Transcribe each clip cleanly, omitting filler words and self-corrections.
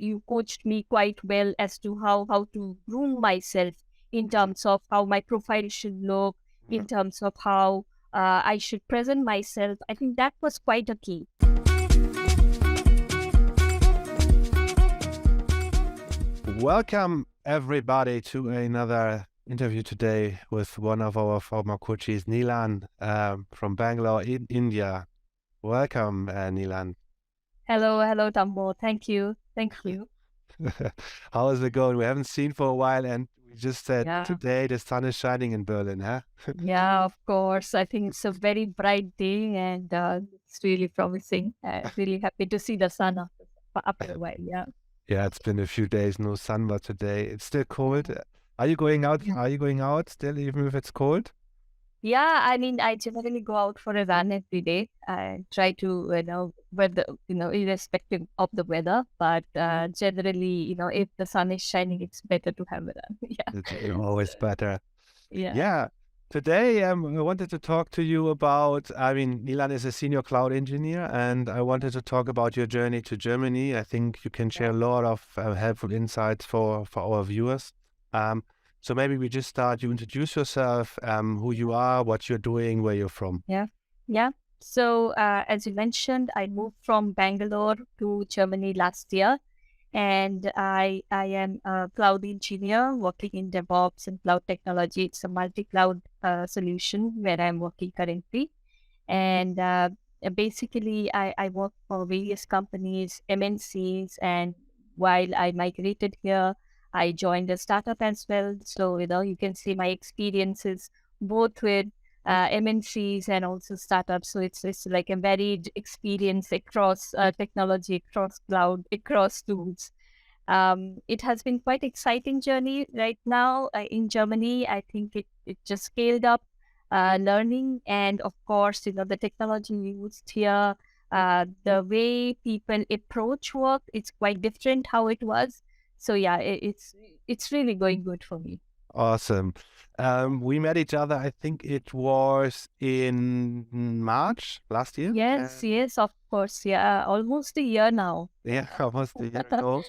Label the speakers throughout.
Speaker 1: you coached me quite well as to how to groom myself in terms of how my profile should look, in terms of how I should present myself. I think that was quite a key.
Speaker 2: Welcome, everybody, to another interview today with one of our former coaches, Nilan, from Bangalore in India. Welcome, Nilan.
Speaker 1: Hello, Tammo. Thank you.
Speaker 2: How is it going? We haven't seen for a while, and we just said
Speaker 1: Yeah.
Speaker 2: today the sun is shining in Berlin, huh?
Speaker 1: Yeah, of course. I think it's a very bright day and it's really promising. Really happy to see the sun after a while. Yeah.
Speaker 2: Yeah, it's been a few days, no sun, but today it's still cold. Are you going out?
Speaker 1: Yeah.
Speaker 2: Are you going out still, even if it's cold?
Speaker 1: Yeah, I mean, I generally go out for a run every day. I try to, irrespective of the weather, but generally, if the sun is shining, it's better to have a run. Yeah.
Speaker 2: It's always better.
Speaker 1: Yeah.
Speaker 2: Yeah. Today, I wanted to talk to you about, Nilan is a senior cloud engineer, and I wanted to talk about your journey to Germany. I think you can share a lot of helpful insights for our viewers. So maybe we just start, you introduce yourself, who you are, what you're doing, where you're from.
Speaker 1: Yeah. So, as you mentioned, I moved from Bangalore to Germany last year, and I am a cloud engineer working in DevOps and cloud technology. It's a multi-cloud solution where I'm working currently. And basically, I work for various companies, MNCs, and while I migrated here, I joined a startup as well. So, you can see my experiences both with MNCs and also startups. So it's like a varied experience across technology, across cloud, across tools. It has been quite exciting journey right now in Germany. I think it just scaled up learning, and of course, the technology used here, the way people approach work, it's quite different how it was. So yeah, it's really going good for me.
Speaker 2: Awesome. We met each other, I think it was in March last year.
Speaker 1: Yes, of course. Yeah, almost a year now.
Speaker 2: Yeah, almost a year ago.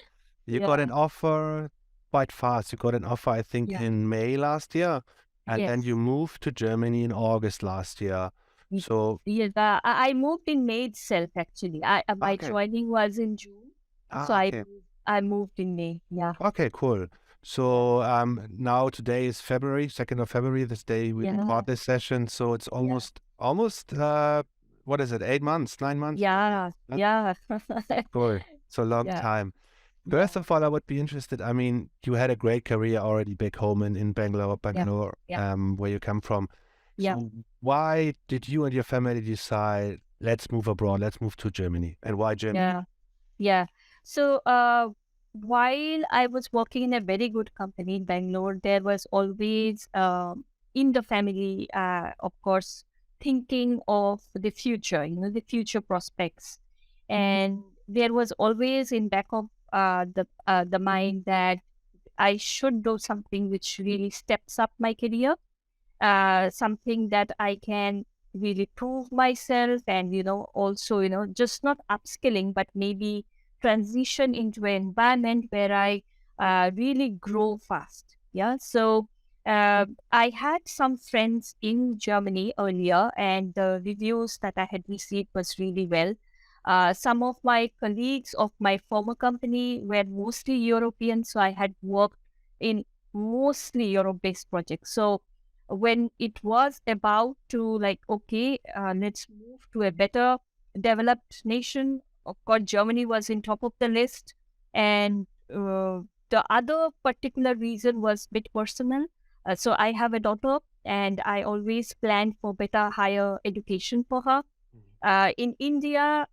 Speaker 2: You got
Speaker 1: Yeah.
Speaker 2: an offer quite fast. You got an offer, I think,
Speaker 1: Yeah.
Speaker 2: in May last year, and then
Speaker 1: Yes.
Speaker 2: you moved to Germany in August last year. So,
Speaker 1: Yes, I moved in May itself, actually. My
Speaker 2: okay.
Speaker 1: joining was in June, so
Speaker 2: Okay.
Speaker 1: I moved in May. Yeah.
Speaker 2: Okay, cool. So, now today is February, 2nd of February, this day we
Speaker 1: Yeah.
Speaker 2: record this session. So it's almost, what is it, 8 months, 9 months?
Speaker 1: Yeah.
Speaker 2: Huh?
Speaker 1: Yeah.
Speaker 2: Cool. It's a long
Speaker 1: Yeah.
Speaker 2: time. First of all, I would be interested. I mean, you had a great career already back home in Bangalore,
Speaker 1: Yeah.
Speaker 2: where you come from.
Speaker 1: Yeah.
Speaker 2: So why did you and your family decide, let's move abroad, let's move to Germany? And why Germany?
Speaker 1: Yeah. Yeah. So, while I was working in a very good company in Bangalore, there was always in the family, of course, thinking of the future, the future prospects, and there was always in back of the mind that I should do something which really steps up my career, something that I can really prove myself, and also just not upskilling, but maybe transition into an environment where I really grow fast. Yeah, so I had some friends in Germany earlier, and the reviews that I had received was really well. Some of my colleagues of my former company were mostly European, so I had worked in mostly Europe-based projects. So when it was about to okay, let's move to a better developed nation, of course, Germany was in top of the list. And the other particular reason was bit personal. So I have a daughter, and I always planned for better higher education for her. In India,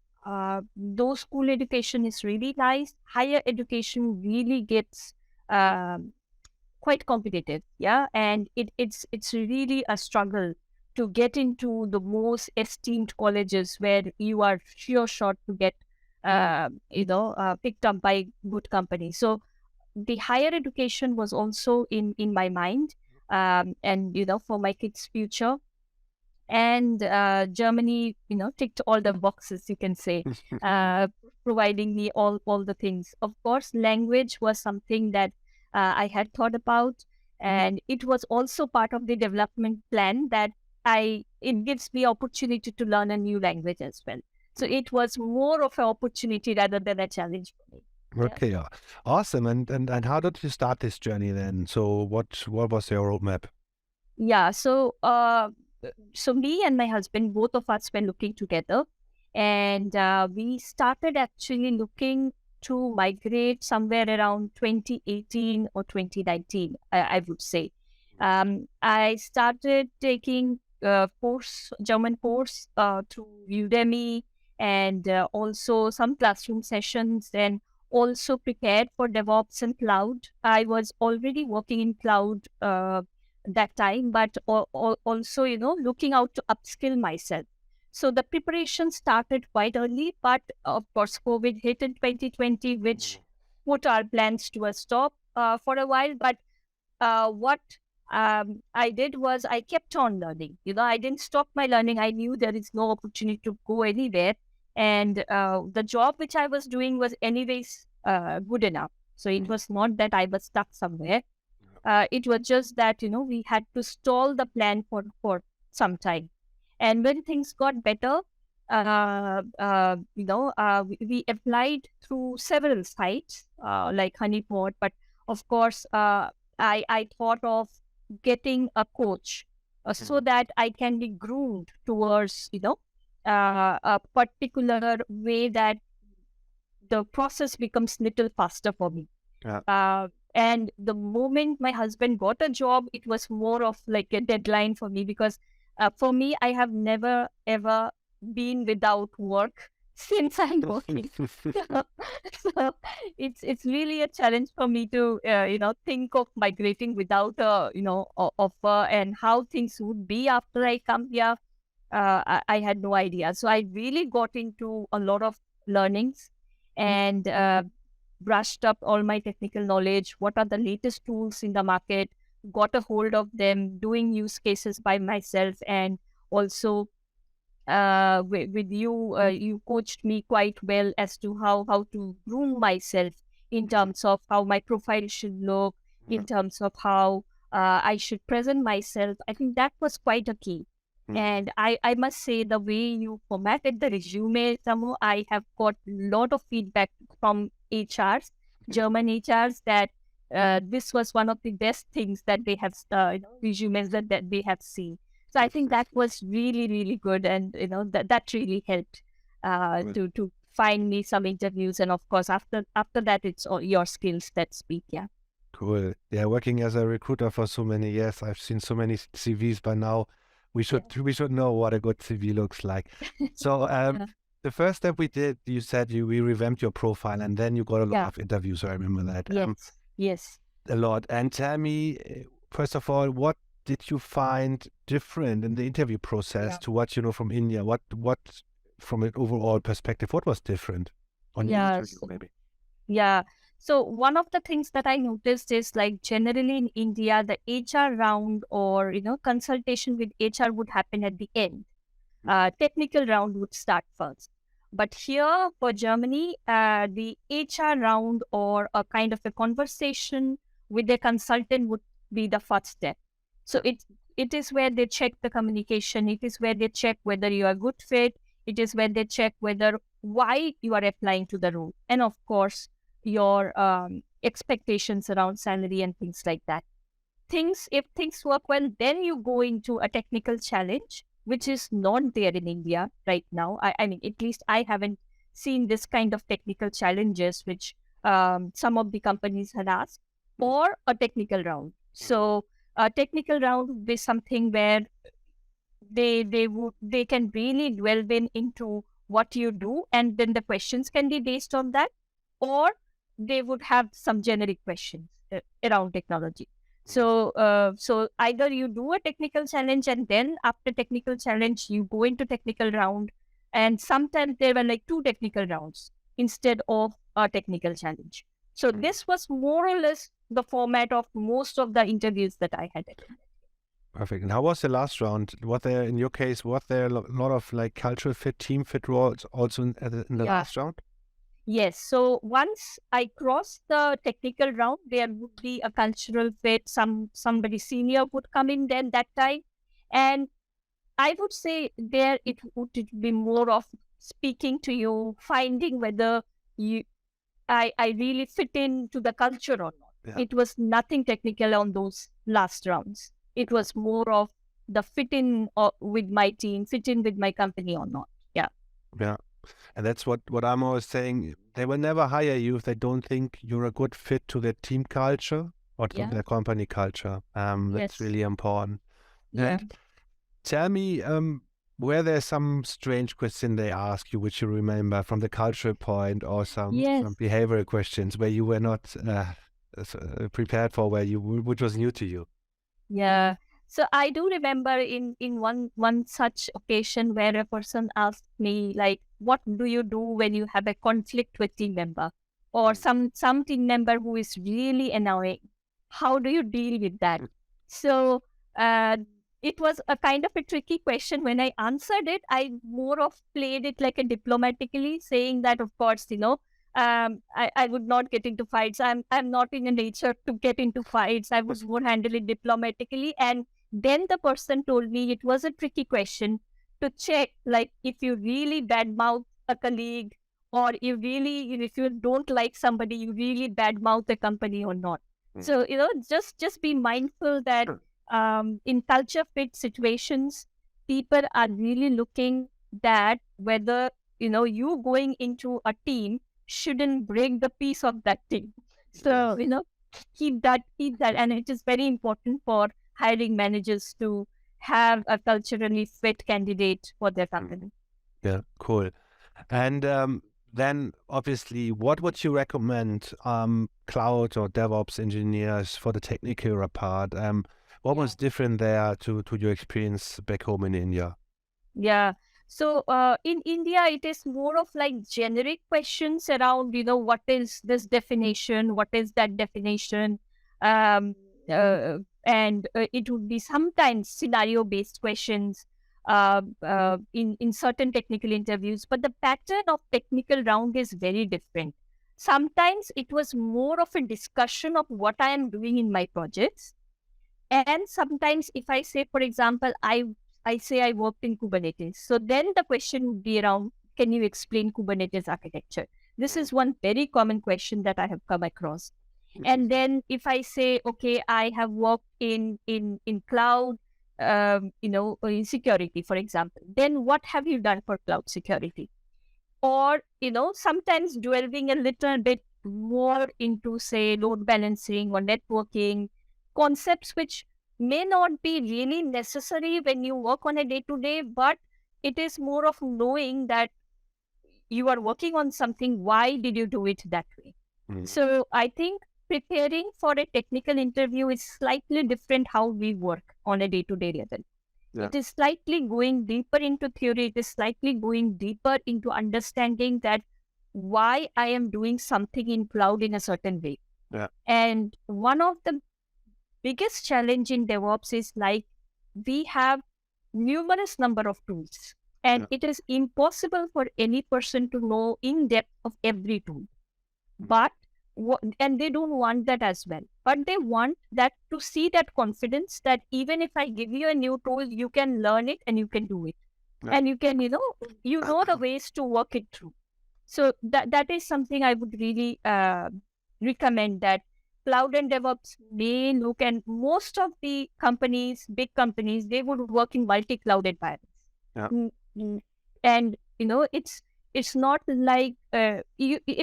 Speaker 1: though school education is really nice, higher education really gets quite competitive, yeah, and it's really a struggle to get into the most esteemed colleges where you are sure shot to get picked up by good companies. So the higher education was also in my mind, and for my kids future. And Germany, ticked all the boxes, you can say, uh, providing me all the things. Of course, language was something that I had thought about, and it was also part of the development plan that it gives me opportunity to learn a new language as well. So it was more of an opportunity rather than a challenge for me. Yeah.
Speaker 2: Okay, awesome. And how did you start this journey then? So what was your roadmap?
Speaker 1: Yeah. So me and my husband, both of us were looking together, and we started actually looking to migrate somewhere around 2018 or 2019, I would say. I started taking German course through Udemy, and also some classroom sessions, and also prepared for DevOps and cloud. I was already working in cloud that time, but also, looking out to upskill myself. So the preparation started quite early, but of course, COVID hit in 2020, which put our plans to a stop for a while. But what I did was I kept on learning. I didn't stop my learning. I knew there is no opportunity to go anywhere. And the job which I was doing was anyways good enough. So it was not that I was stuck somewhere. It was just that, we had to stall the plan for some time. And when things got better, we applied through several sites like Honeypot. But of course, I thought of getting a coach so that I can be groomed towards, a particular way that the process becomes little faster for me.
Speaker 2: Yeah.
Speaker 1: And the moment my husband got a job, it was more of like a deadline for me, because for me, I have never ever been without work since I'm working. So it's really a challenge for me to think of migrating without a offer, and how things would be after I come here. I had no idea. So I really got into a lot of learnings, and brushed up all my technical knowledge. What are the latest tools in the market? Got a hold of them, doing use cases by myself, and also with you, you coached me quite well as to how to groom myself in terms of how my profile should look, in terms of how I should present myself. I think that was quite a key. And I must say, the way you formatted the resume, Tammo, I have got a lot of feedback from HRs, German HRs, that this was one of the best things that they have, resumes that they have seen. So I think that was really, really good, and that really helped
Speaker 2: Good.
Speaker 1: to find me some interviews. And of course, after that, it's all your skills that speak. Yeah.
Speaker 2: Cool. Yeah, working as a recruiter for so many years, I've seen so many CVs by now. We should know what a good CV looks like. So
Speaker 1: Yeah.
Speaker 2: the first step we did, you said we revamped your profile, and then you got a lot
Speaker 1: Yeah.
Speaker 2: of interviews. I remember that.
Speaker 1: Yes. Yes.
Speaker 2: A lot. And tell me, first of all, what did you find different in the interview process
Speaker 1: Yeah.
Speaker 2: to what you know from India? What from an overall perspective, what was different on your
Speaker 1: Yeah.
Speaker 2: interview, maybe?
Speaker 1: Yeah. So one of the things that I noticed is, like, generally in India, the HR round, or consultation with HR would happen at the end. Technical round would start first. But here for Germany, the HR round, or a kind of a conversation with a consultant, would be the first step. So it is where they check the communication. It is where they check whether you are a good fit. It is where they check whether why you are applying to the role, and of course your expectations around salary and things like that. If things work well, then you go into a technical challenge, which is not there in India right now. I mean, at least I haven't seen this kind of technical challenges, which some of the companies had asked, or a technical round. So a technical round would be something where they can really delve into what you do, and then the questions can be based on that, or they would have some generic questions around technology. So either you do a technical challenge, and then after technical challenge you go into technical round, and sometimes there were like two technical rounds instead of a technical challenge. So this was more or less the format of most of the interviews that I had attended.
Speaker 2: Perfect. And how was the last round? In your case, was there a lot of like cultural fit, team fit roles also in the
Speaker 1: Yeah.
Speaker 2: last round?
Speaker 1: Yes. So once I crossed the technical round, there would be a cultural fit. Somebody senior would come in then that time, and I would say there it would be more of speaking to you, finding whether you I really fit into the culture or not.
Speaker 2: Yeah.
Speaker 1: It was nothing technical on those last rounds. It was more of the fit in with my team, fit in with my company or not. Yeah.
Speaker 2: Yeah. And that's what I'm always saying. They will never hire you if they don't think you're a good fit to their team culture or to
Speaker 1: Yeah.
Speaker 2: their company culture. That's
Speaker 1: Yes.
Speaker 2: really important.
Speaker 1: Yeah.
Speaker 2: And tell me, were there some strange question they ask you, which you remember from the cultural point, or some
Speaker 1: Yes.
Speaker 2: behavioral questions where you were not prepared for, which was new to you?
Speaker 1: Yeah. So I do remember in one such occasion where a person asked me like, "What do you do when you have a conflict with team member or
Speaker 2: Mm.
Speaker 1: some team member who is really annoying? How do you deal with that?" So uh, it was a kind of a tricky question. When I answered it, I more of played it like a diplomatically, saying that of course I would not get into fights. I'm not in a nature to get into fights. I would more handle it diplomatically. And then the person told me it was a tricky question to check, like if you really badmouth a colleague or if you don't like somebody, you really badmouth the company or not.
Speaker 2: Mm.
Speaker 1: So just be mindful that in culture fit situations, people are really looking that whether you going into a team shouldn't break the peace of that team.
Speaker 2: Yes.
Speaker 1: So, keep that. And it is very important for hiring managers to have a culturally fit candidate for their company.
Speaker 2: Yeah, cool. And then obviously, what would you recommend cloud or DevOps engineers for the technical part? What
Speaker 1: Yeah.
Speaker 2: was different there to your experience back home in India?
Speaker 1: Yeah. So in India, it is more of like generic questions around, what is this definition? What is that definition? Um, and it would be sometimes scenario-based questions in certain technical interviews. But the pattern of technical round is very different. Sometimes it was more of a discussion of what I am doing in my projects. And sometimes if I say, for example, I say I worked in Kubernetes. So then the question would be around, can you explain Kubernetes architecture? This is one very common question that I have come across. And then if I say, okay, I have worked in cloud, in security, for example, then what have you done for cloud security? Or, sometimes delving a little bit more into, say, load balancing or networking, concepts which may not be really necessary when you work on a day to day, but it is more of knowing that you are working on something. Why did you do it that way?
Speaker 2: Mm.
Speaker 1: So I think preparing for a technical interview is slightly different how we work on a day to day level.
Speaker 2: Yeah.
Speaker 1: It is slightly going deeper into theory. It is slightly going deeper into understanding that why I am doing something in cloud in a certain way.
Speaker 2: Yeah.
Speaker 1: And one of the biggest challenge in DevOps is like we have numerous number of tools, and
Speaker 2: Yeah.
Speaker 1: it is impossible for any person to know in depth of every tool. But and they don't want that as well, but they want that to see that confidence that even if I give you a new tool, you can learn it and you can do it.
Speaker 2: Yeah.
Speaker 1: And you can you know the ways to work it through. So that is something I would really recommend, that cloud and DevOps may look, and most of the big companies, they would work in multi-cloud environments.
Speaker 2: Yeah.
Speaker 1: And it's not like at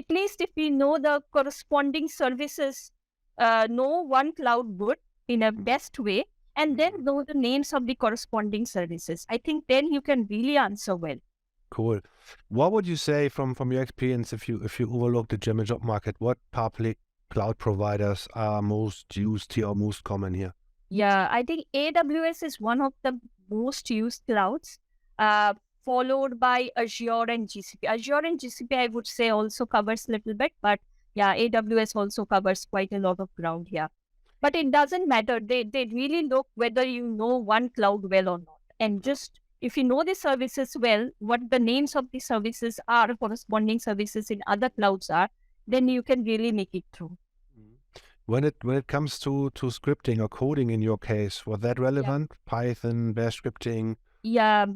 Speaker 1: least if we know the corresponding services, know one cloud good in a best way, and then know the names of the corresponding services. I think then you can really answer well.
Speaker 2: Cool. What would you say from your experience, if you overlook the German job market, what public cloud providers are most used here or most common here?
Speaker 1: Yeah, I think AWS is one of the most used clouds, followed by Azure and GCP. Azure and GCP, I would say, also covers a little bit, but yeah, AWS also covers quite a lot of ground here. But it doesn't matter. They really look whether you know one cloud well or not. And just if you know the services well, what the names of the services are, corresponding services in other clouds are, then you can really make it through.
Speaker 2: Mhm. When it comes to scripting or coding in your case, was that
Speaker 1: Yeah.
Speaker 2: relevant? Python, Bash scripting?
Speaker 1: Yeah.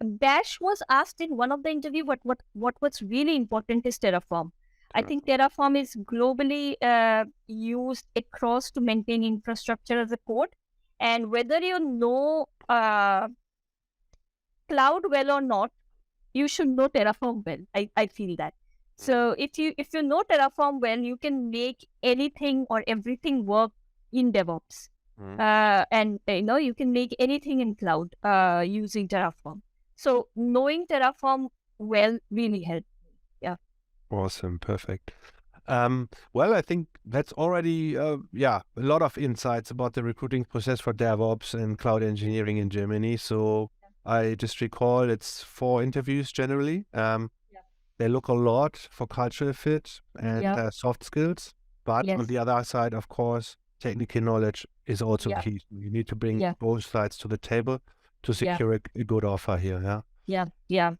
Speaker 1: Bash was asked in one of the interview. What was really important is Terraform. I think
Speaker 2: Terraform.
Speaker 1: Terraform is globally used across to maintain infrastructure as a code. And whether you know cloud well or not, you should know Terraform well. I feel that.
Speaker 2: Mhm.
Speaker 1: So if you know Terraform well, you can make anything or everything work in DevOps.
Speaker 2: Mhm.
Speaker 1: And you can make anything in cloud using Terraform. So knowing Terraform well really helps. Yeah.
Speaker 2: Awesome, perfect. Well, I think that's already, a lot of insights about the recruiting process for DevOps and cloud engineering in Germany. So I just recall it's 4 interviews generally.
Speaker 1: Yeah.
Speaker 2: They look a lot for cultural fit and
Speaker 1: Yeah.
Speaker 2: soft skills. But on
Speaker 1: Yes.
Speaker 2: the other side, of course, technical knowledge is also
Speaker 1: Yeah.
Speaker 2: key. You need to bring
Speaker 1: Yeah.
Speaker 2: both sides to the table to
Speaker 1: Yeah.
Speaker 2: secure a good offer here. Yeah.
Speaker 1: Yeah. Yeah.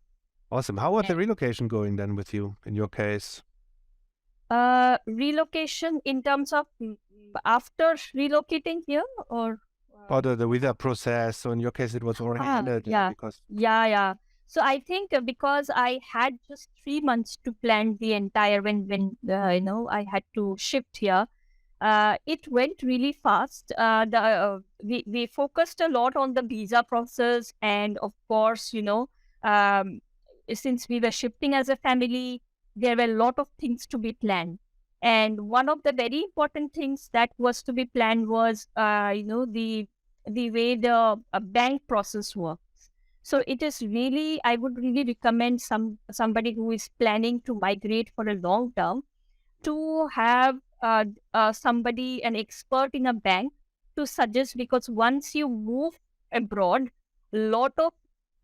Speaker 2: Awesome. How was the
Speaker 1: And,
Speaker 2: relocation going then with you in your case?
Speaker 1: relocation in terms of after relocating here or
Speaker 2: Or the visa process. So in your case, it was already ended, yeah,
Speaker 1: yeah,
Speaker 2: because
Speaker 1: yeah. So I think because I had just 3 months to plan the entire when I had to shift here, it went really fast. We focused a lot on the visa process, and of course, um, since we were shifting as a family, there were a lot of things to be planned. And one of the very important things that was to be planned was, the way the bank process works. So it is really, I would really recommend somebody who is planning to migrate for a long term to have somebody, an expert in a bank, to suggest, because once you move abroad, a lot of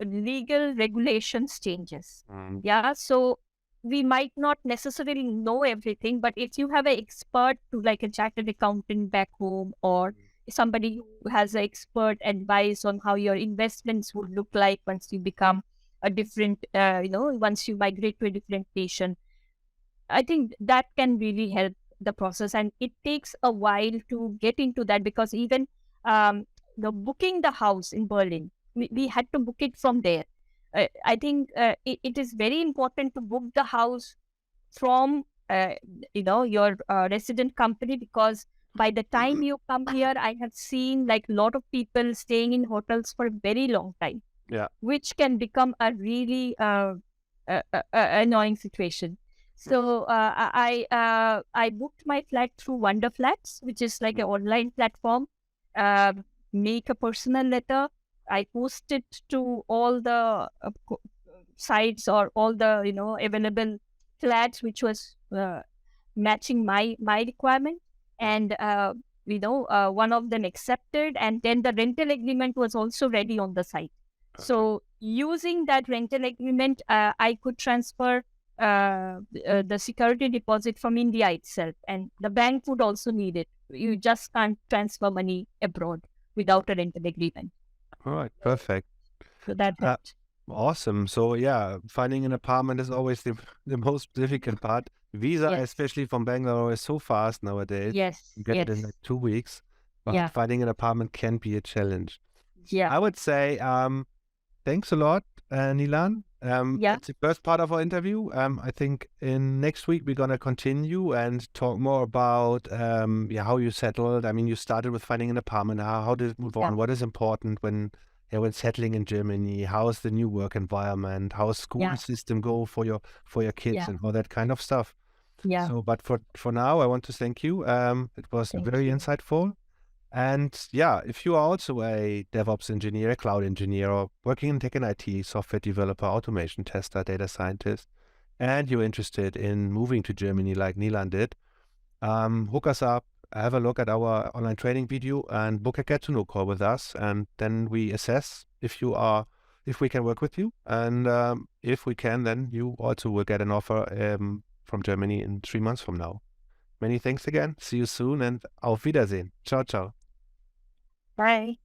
Speaker 1: legal regulations changes.
Speaker 2: mm,
Speaker 1: Yeah, so we might not necessarily know everything, but if you have an expert to like a chartered accountant back home, or somebody who has an expert advice on how your investments would look like once you become a different, once you migrate to a different nation, I think that can really help the process. And it takes a while to get into that, because even the booking the house in Berlin, we had to book it from there. I think it is very important to book the house from your resident company, because by the time you come here, I have seen like a lot of people staying in hotels for a very long time,
Speaker 2: yeah.
Speaker 1: which can become a really annoying situation. So I booked my flat through Wonder Flats, which is like an online platform. Uh, make a personal letter. I post it to all the sites, or all the available flats, which was matching my requirement, and one of them accepted, and then the rental agreement was also ready on the site.
Speaker 2: Perfect.
Speaker 1: So using that rental agreement, I could transfer the security deposit from India itself, and the bank would also need it. You just can't transfer money abroad without a rental agreement.
Speaker 2: All right,
Speaker 1: So,
Speaker 2: perfect.
Speaker 1: so that
Speaker 2: Uh,
Speaker 1: helped.
Speaker 2: awesome. So yeah, finding an apartment is always the most difficult part. Visa,
Speaker 1: Yes,
Speaker 2: especially from Bangalore, is so fast nowadays.
Speaker 1: yes,
Speaker 2: You get it in
Speaker 1: yes,
Speaker 2: like 2 weeks, but
Speaker 1: yeah,
Speaker 2: finding an apartment can be a challenge.
Speaker 1: yeah,
Speaker 2: I would say, thanks a lot, Nilan.
Speaker 1: yeah,
Speaker 2: That's the first part of our interview. I think in next week we're gonna continue and talk more about how you settled. I mean, you started with finding an apartment. How did it move
Speaker 1: yeah,
Speaker 2: on? What is important when settling in Germany? How is the new work environment? How is school
Speaker 1: yeah,
Speaker 2: system go for your kids
Speaker 1: yeah,
Speaker 2: and all that kind of stuff?
Speaker 1: yeah.
Speaker 2: So, but for now, I want to thank you. It was
Speaker 1: Thank
Speaker 2: very
Speaker 1: you.
Speaker 2: insightful. And yeah, if you are also a DevOps engineer, cloud engineer, or working in tech and IT, software developer, automation tester, data scientist, and you're interested in moving to Germany like Nilan did, hook us up, have a look at our online training video, and book a get to know call with us. And then we assess if we can work with you. And if we can, then you also will get an offer from Germany in 3 months from now. Many thanks again. See you soon and auf Wiedersehen. Ciao, ciao.
Speaker 1: Bye.